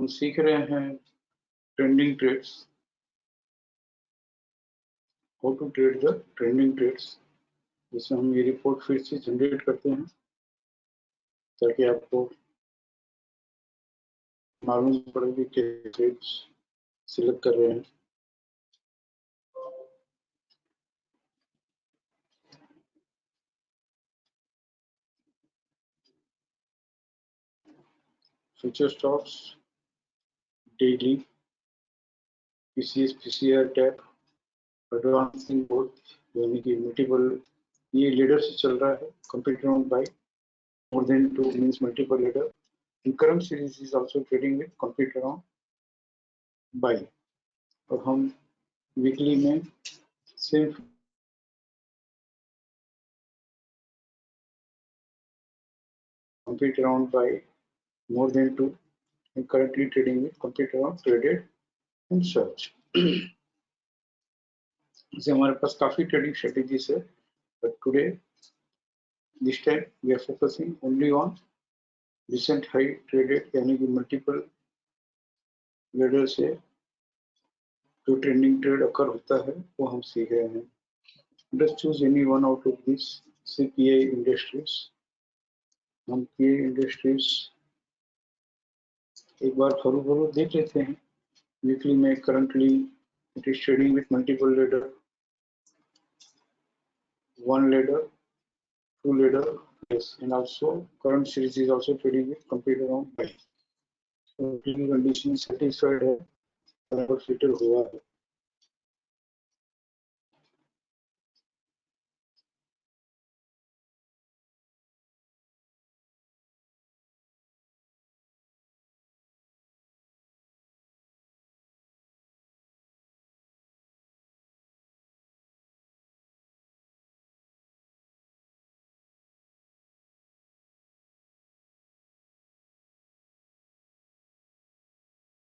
हम सीख रहे हैं trending trades, how to trade the trending trades, जिसमें हम ये रिपोर्ट फिर से जनरेट करते हैं ताकि आपको मालूम पड़े कि कैसे ट्रेड्स सिलेक्ट कर रहे हैं। Future stocks, daily, PCS PCR tap, advancing both यानी कि मल्टीपल, ये लीडर से चल रहा है, complete round bye more than 2 means multiple leader. In current series is also trading with complete round buy. और हम वीकली में सिर्फ complete round buy more than 2 and currently trading with complete round traded and search. इसे हमारे पास काफी trading strategies है, but today this time we are focusing only on recent high traded यानी कि multiple leader से जो ट्रेंडिंग ट्रेड अकर होता है वो हम सीख रहे हैं। Let's choose any one out of this. CPI Industries, हम PI Industries एक बार फरू देख लेते हैं। वीकली में currently it is trading with multiple ladder, one ladder, two ladder, yes, and also current series is also trading with complete around buy. So trading condition satisfied है, बराबर fitter हुआ है।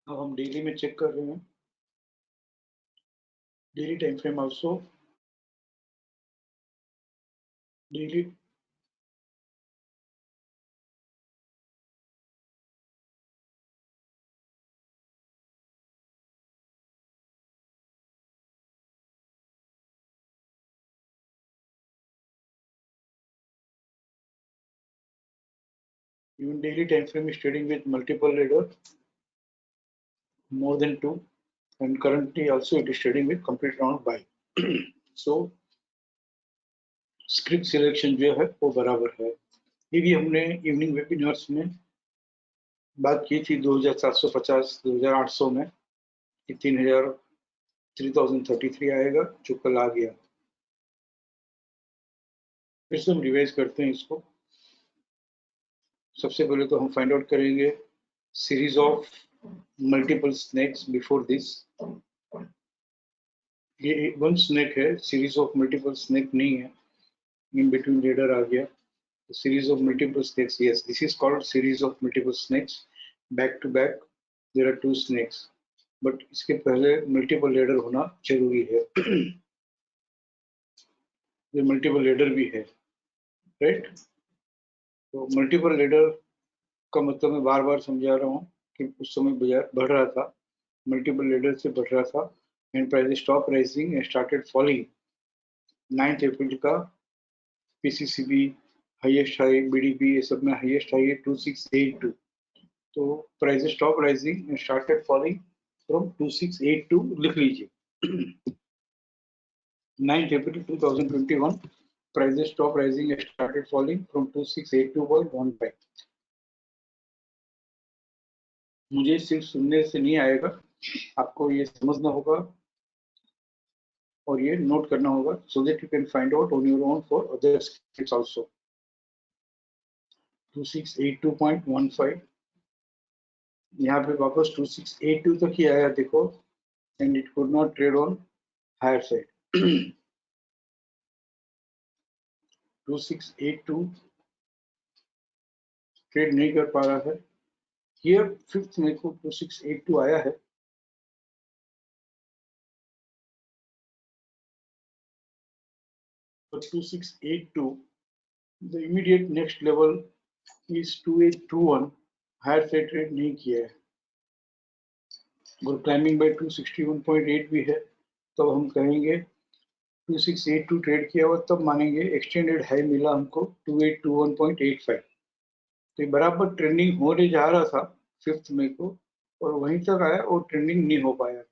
अब हम डेली में चेक कर रहे हैं, daily time frame also, daily even daily time frame is trading with multiple ladder more than 2 and currently also it is trading with complete round buy. So script selection जो है वो बराबर है। ये भी हमने इवनिंग वेबिनार्स में बात की थी 2750 2800 में कि 3033 आएगा जो कल आ गया। फिर से हम रिवाइज करते हैं इसको। सबसे पहले तो हम फाइंड आउट करेंगे series of multiple snacks before this. ये वन स्नैक है, सीरीज ऑफ मल्टीपल स्नैक नहीं है, इन बिटवीन लीडर आ गया। Series of multiple snakes, yes, this is called series of multiple snakes. Back to back there are two snakes, but इसके पहले multiple ladder होना जरूरी है। ये multiple ladder भी है, right? तो multiple ladder का मतलब मैं बार बार समझा रहा हूँ कि उस समय बाजार बढ़ रहा था, multiple ladder से बढ़ रहा था and price stop rising and started falling। 9th अप्रैल का PCCB हाईएस्ट हाई, BDP ये सब में हाईएस्ट हाई है 2682। तो price stop rising and started falling from 2682 लिख लीजिए। 9th April 2021 price stop rising and started falling from 2682.15। मुझे सिर्फ सुनने से नहीं आएगा, आपको ये समझना होगा और ये नोट करना होगा so that you can find out on your own for other scripts also। 2682.15 यहाँ पे वापस 2682 तक ही आया देखो, and it could not trade on higher side। 2682 trade नहीं कर पा रहा है। Here 5th में को 2682 आया है, but 2682 the immediate next level is 2821, higher से ट्रेड नहीं किया है। और क्लाइंबिंग बाय 261.8 भी है, तो हम कहेंगे 2682 ट्रेड किया हुआ, तब मानेंगे एक्सटेंडेड हाई मिला हमको 2821.85। तो बराबर ट्रेंडिंग होने जा रहा था 5 मई को, और वहीं तक आया और ट्रेंडिंग नहीं हो पाया।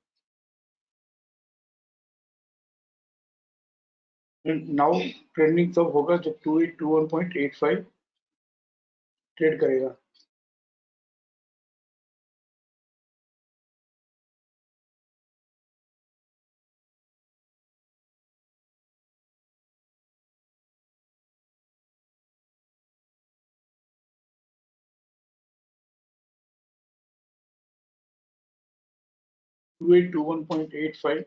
नाउ ट्रेंडिंग तब होगा जब 2821.85 ट्रेड करेगा। टू एट टू 1.85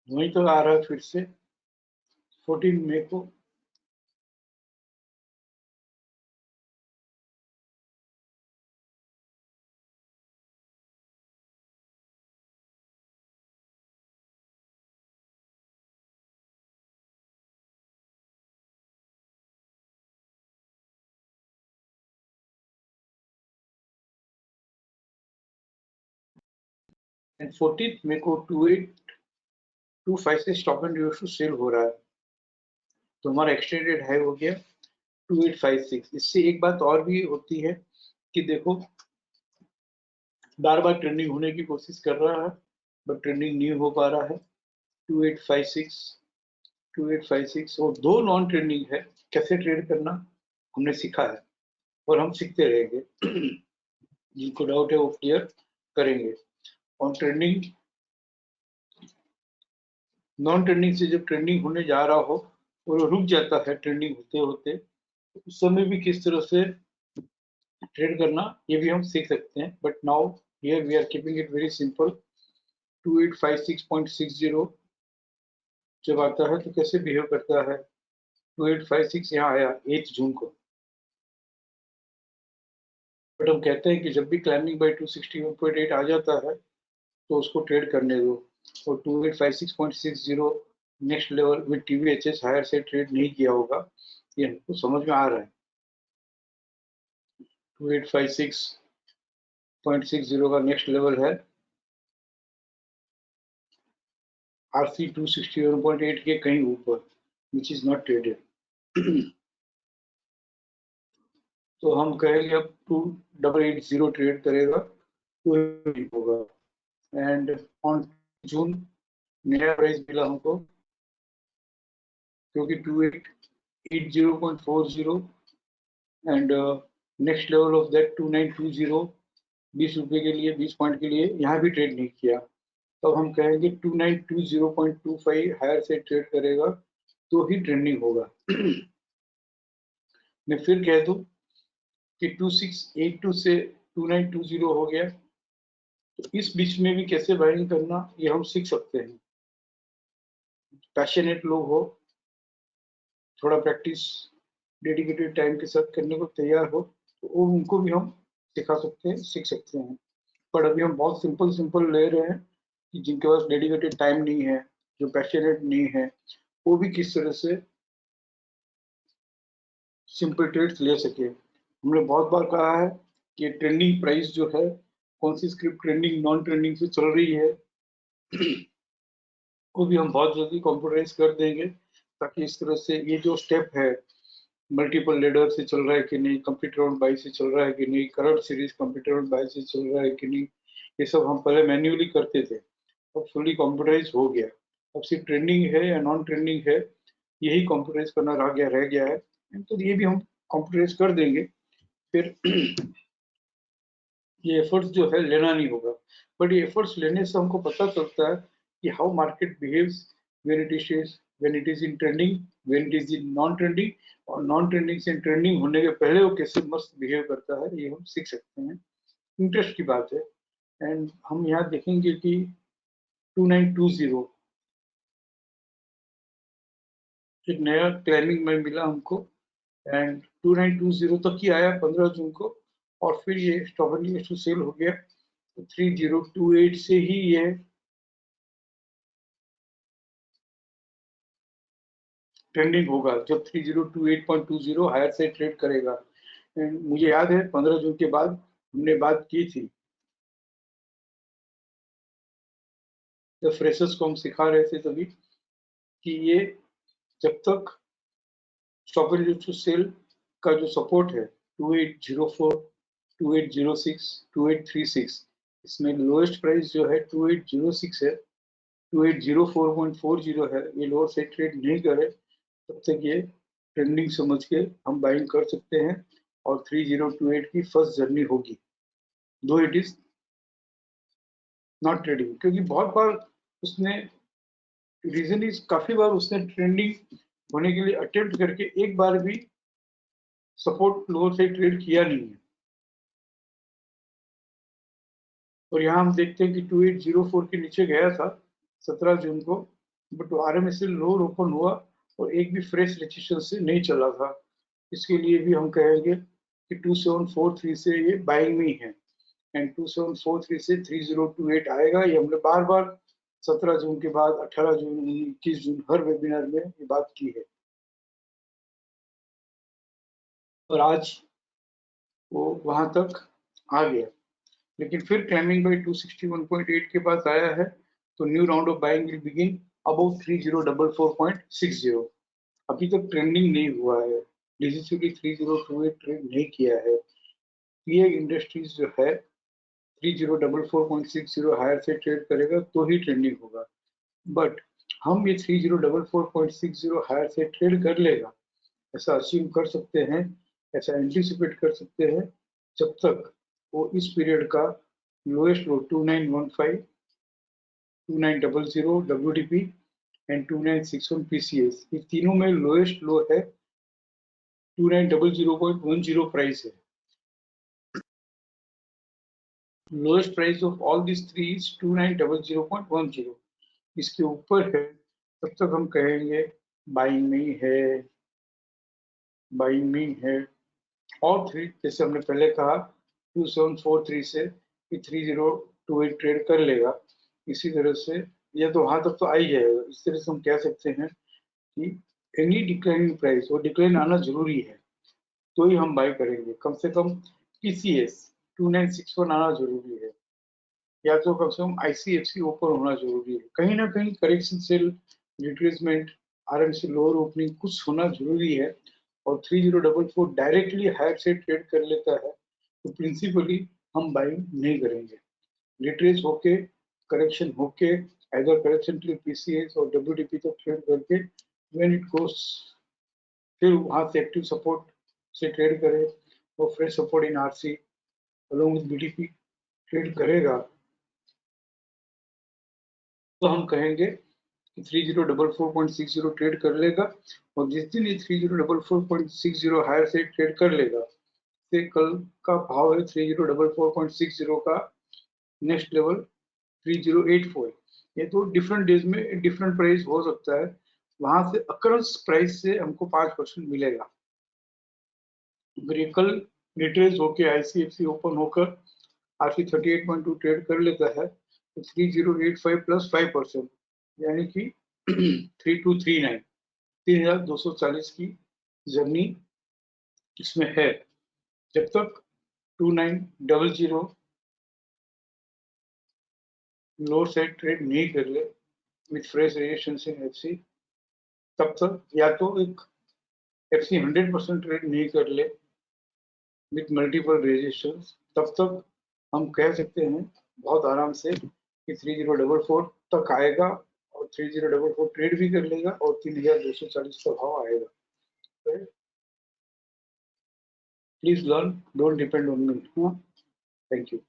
वहीं तक आ रहा है फिर से 14 मई को। एंड 14 मई को 2825 से stop and use to sell हो रहा है, तो हमारा एक्सटेंडेड हाई हो गया 2856। इससे एक बात और भी होती है कि देखो बार बार ट्रेंडिंग होने की कोशिश कर रहा है, बट ट्रेंडिंग नहीं हो पा रहा है। 2856 2856 और दो नॉन ट्रेंडिंग है। कैसे ट्रेड करना हमने सीखा है और हम सीखते रहेंगे। जिनको डाउट है वो क्लियर करेंगे। और ट्रेंडिंग नॉन ट्रेंडिंग से जब ट्रेंडिंग होने जा रहा हो और वो रुक जाता है ट्रेंडिंग होते होते, उस समय भी किस तरह से ट्रेड करना ये भी हम सीख सकते हैं। But now here we are keeping it very simple. 2856.60 जब आता है तो कैसे बिहेव करता है। 2856 यहाँ आया 8 जून को, बट हम कहते हैं कि जब भी क्लाइंबिंग बाय 261.8 आ जाता है तो उसको ट्रेड करने दो। और 2856.60 नेक्स्ट लेवल विद टीवीएचएस हायर से ट्रेड नहीं किया होगा, ये हमको समझ में आ रहा है। 2856.60 का नेक्स्ट लेवल है RC 261.8 के कहीं ऊपर, विच इज नॉट ट्रेडेड। तो हम कहेंगे अब 2880 ट्रेड करेगा तो होगा। एंड ऑन जून नया प्राइस मिला हमको, क्योंकि 2880.40 and next level of that 2920, 20 रुपए के लिए 20 पॉइंट के लिए यहाँ भी ट्रेड नहीं किया। तो हम कहेंगे 2920.25 हायर से ट्रेड करेगा तो ही ट्रेंडिंग होगा। मैं फिर कह दूं कि 2682 से 2920 हो गया, तो इस बीच में भी कैसे बाइंग करना ये हम सीख सकते हैं। पैशनेट लोग हो, थोड़ा प्रैक्टिस डेडिकेटेड टाइम के साथ करने को तैयार हो, तो उनको भी हम सिखा सकते हैं, सीख सकते हैं। पर अभी हम बहुत सिंपल सिंपल ले रहे हैं कि जिनके पास डेडिकेटेड टाइम नहीं है, जो पैशनेट नहीं है, वो भी किस तरह से सिंपल ट्रेड्स ले सके। हमने बहुत बार कहा है कि ट्रेंडिंग प्राइस जो है, कौन सी स्क्रिप्ट ट्रेंडिंग नॉन ट्रेंडिंग से चल रही है, को भी हम बहुत जल्दी कंप्यूटराइज कर देंगे, ताकि इस तरह से ये जो स्टेप है मल्टीपल लेडर से चल रहा है कि नहीं, कंप्यूटर ऑन बाई से चल रहा है कि नहीं, current series computer on by से चल रहा है कि नहीं, ये सब हम पहले मैन्युअली करते थे, अब फुली कंप्यूटराइज हो गया। अब सिर्फ ट्रेंडिंग है या नॉन ट्रेंडिंग है यही कंप्यूटराइज करना रह गया है, तो ये भी हम कंप्यूटराइज कर देंगे। फिर ये एफर्ट्स जो है लेना नहीं होगा, बट ये एफर्ट्स लेने से हमको पता चलता है कि how market behaves when it is in trending, when it is in non trending, और नॉन ट्रेंडिंग से ट्रेंडिंग होने के पहले वो कैसे मस्त बिहेव करता है, ये हम सीख सकते हैं। इंटरेस्ट की बात है। एंड हम यहाँ देखेंगे कि 2920 एक नया क्लाइंबिंग में मिला हमको, एंड 2920 तक ही आया 15 जून को, और फिर ये स्टॉप टू सेल हो गया। 3028 से ही ये ट्रेंडिंग होगा, जब 3028.20 हायर से ट्रेड करेगा। मुझे याद है 15 जून के बाद हमने बात की थी जब फ्रेशर्स को हम सिखा रहे थे तभी कि ये जब तक स्टॉप एंड टू सेल का जो सपोर्ट है 2804, 2806, 2836, इसमें लोएस्ट प्राइस जो है 2806 है, 2804.40 है, ये लोअर से ट्रेड नहीं करे तब तक ये ट्रेंडिंग समझ के हम बाइंग कर सकते हैं और 3028 की फर्स्ट जर्नी होगी, दो इट इज नॉट ट्रेडिंग, क्योंकि बहुत बार उसने रीजन इज काफी बार उसने ट्रेंडिंग होने के लिए अटेम्प्ट करके एक बार भी सपोर्ट लोअर से ट्रेड किया नहीं है। और यहाँ हम देखते हैं कि 2804 के नीचे गया था 17 जून को, बट RMSL लोअर ओपन हुआ और एक भी फ्रेश रेजिस्टेंस से नहीं चला था। इसके लिए भी हम कहेंगे कि 2743 से ये बाइंग में ही है एंड 2743 से 3028 आएगा। ये हमने बार बार 17 जून के बाद 18 जून, 21 जून हर वेबिनार में ये बात की है और आज वो वहां तक आ गया, लेकिन फिर क्लाइंबिंग बाय 261.8 के पास आया है, तो new round of buying will begin above 3044.60। अभी तक ट्रेंडिंग नहीं हुआ है, डिसिसिवली 3028 ट्रेड नहीं किया है। पीए इंडस्ट्रीज जो है 3044.60 हायर से ट्रेड करेगा तो ही ट्रेंडिंग होगा, बट हम ये 3044.60 हायर से ट्रेड कर लेगा ऐसा असीम कर सकते हैं, ऐसा एंटिसिपेट कर सकते हैं जब तक वो इस पीरियड का lowest low 2915, 2900 WDP and 2961 PCS, ये तीनों में लोएस्ट लो है 2900.10 प्राइस है। Lowest price of all this three is 2900.10। इसके ऊपर है तब तक हम कहेंगे बाइंग में ही है, बाइंग में ही है। और थ्री जैसे हमने पहले कहा 2743 से 3028 ट्रेड कर लेगा, इसी तरह से या तो वहां तक तो आ ही जाएगा। इस तरह से हम कह सकते हैं कि एनी डिक्लाइनिंग प्राइस, वो डिक्लाइन आना जरूरी है तो ही हम बाय करेंगे। कम से कम TCS 2961 आना जरूरी है, या तो कम से कम ICFC ओपन होना जरूरी है, कहीं ना कहीं correction sell, retracement, RMC lower opening कुछ होना जरूरी है। और 3044 डायरेक्टली हायर से ट्रेड कर लेता है तो प्रिंसिपली हम बाइंग नहीं करेंगे। रिट्रेस होके, करेक्शन होके, either करेक्शन टू PCS और WDP तक ट्रेड करके व्हेन इट गोस, फिर वहां से एक्टिव सपोर्ट से ट्रेड करे और fresh support in RC along with BDP trade करेगा तो हम कहेंगे कि 3044.60 ट्रेड कर लेगा। और जिस दिन ये 3044.60 हायर से ट्रेड कर लेगा, से कल का भाव है 3044.60 का नेक्स्ट लेवल 3084। ये तो डिफरेंट डेज में डिफरेंट प्राइस हो सकता है, वहां से अक्रस प्राइस से हमको 5% मिलेगा। अगर ये कल रिट्रेस होके ICFC ओपन होकर RC 38.2 ट्रेड कर लेता है तो 3085 प्लस 5%, यानी कि 3239, 3240 की जर्नी इसमें है। जब तक 2900 लोअर साइड ट्रेड नहीं कर ले with fresh resistance in FC, तब तक या तो एक FC 100% ट्रेड नहीं कर ले विथ मल्टीपल रेजिस्टेंस, तब तक हम कह सकते हैं बहुत आराम से कि 3044 तक आएगा और 3044 ट्रेड भी कर लेगा और 3240 का भाव आएगा। Please learn, don't depend on me. Thank you.